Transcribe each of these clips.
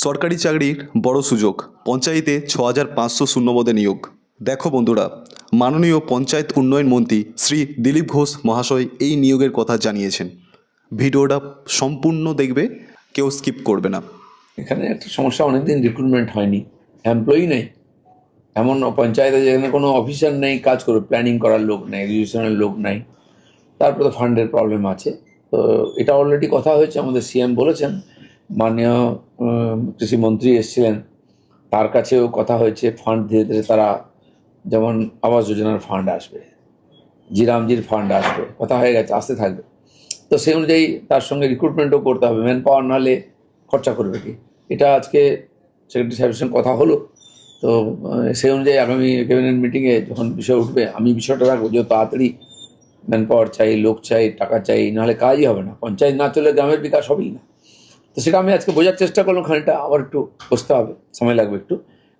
সরকারি চাকরির বড় সুযোগ, পঞ্চায়েতে 6500 শূন্যপদে নিয়োগ। দেখো বন্ধুরা, মাননীয় পঞ্চায়েত উন্নয়ন মন্ত্রী শ্রী দিলীপ ঘোষ মহাশয় এই নিয়োগের কথা জানিয়েছেন। ভিডিওটা সম্পূর্ণ দেখবে, কেউ স্কিপ করবে না। এখানে একটা সমস্যা, অনেকদিন রিক্রুটমেন্ট হয়নি, এমপ্লয়ি নেই। এমন পঞ্চায়েতে যেখানে কোনো অফিসার নেই কাজ করবে, প্ল্যানিং করার লোক নেই, এক্সিকিউশনের লোক নাই, তারপরে তো ফান্ডের প্রবলেম আছে। তো এটা অলরেডি কথা হয়েছে, আমাদের সিএম বলেছেন, মাননীয় কৃষিমন্ত্রী এসেছিলেন, তার কাছেও কথা হয়েছে। ফান্ড ধীরে ধীরে তারা, যেমন আবাস যোজনার ফান্ড আসবে, জিরামজির ফান্ড আসবে, কথা হয়ে গেছে, আসতে থাকবে। তো সেই অনুযায়ী তার সঙ্গে রিক্রুটমেন্টও করতে হবে, ম্যান পাওয়ার নাহলে খরচা করবে কি। এটা আজকে সেক্রেটারি সাহেবের সঙ্গে কথা হলো। তো সেই অনুযায়ী আগামী ক্যাবিনেট মিটিংয়ে যখন বিষয় উঠবে, আমি বিষয়টা রাখবো যে তাড়াতাড়ি ম্যান পাওয়ার চাই, লোক চাই, টাকা চাই, নাহলে কাজই হবে না। পঞ্চায়েত না চলে গ্রামের বিকাশ হবেই না। তো সেটা আমি আজকে বোঝার চেষ্টা করলাম, খানিকটা আবার একটু বসতে হবে, সময় লাগবে একটু,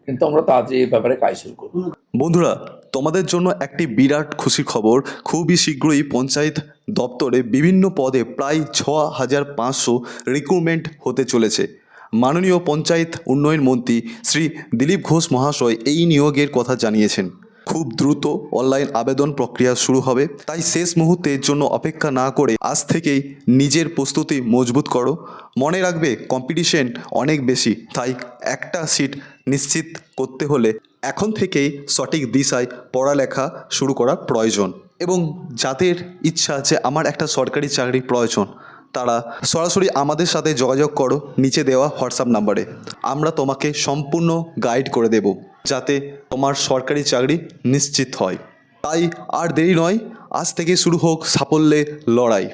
কিন্তু আমরা তাড়াতাড়ি এই ব্যাপারে কাজ শুরু করবো। বন্ধুরা, তোমাদের জন্য একটি বিরাট খুশির খবর। খুবই শীঘ্রই পঞ্চায়েত দপ্তরে বিভিন্ন পদে প্রায় 6500 রিক্রুটমেন্ট হতে চলেছে। মাননীয় পঞ্চায়েত উন্নয়ন মন্ত্রী শ্রী দিলীপ ঘোষ মহাশয় এই নিয়োগের কথা জানিয়েছেন। খুব দ্রুত অনলাইন আবেদন প্রক্রিয়া শুরু হবে, তাই শেষ মুহূর্তের জন্য অপেক্ষা না করে আজ থেকেই নিজের প্রস্তুতি মজবুত করো। মনে রাখবে, কম্পিটিশন অনেক বেশি, তাই একটা সিট নিশ্চিত করতে হলে এখন থেকেই সঠিক দিশায় পড়ালেখা শুরু করা প্রয়োজন। এবং যাদের ইচ্ছা আছে আমার একটা সরকারি চাকরি প্রয়োজন, তারা সরাসরি আমাদের সাথে যোগাযোগ করো নিচে দেওয়া হোয়াটসঅ্যাপ নাম্বারে। আমরা তোমাকে সম্পূর্ণ গাইড করে দেব, যাতে তোমার সরকারি চাকরি নিশ্চিত হয়। তাই আর দেরি নয়, আজ থেকে শুরু হোক সাফল্যের লড়াই।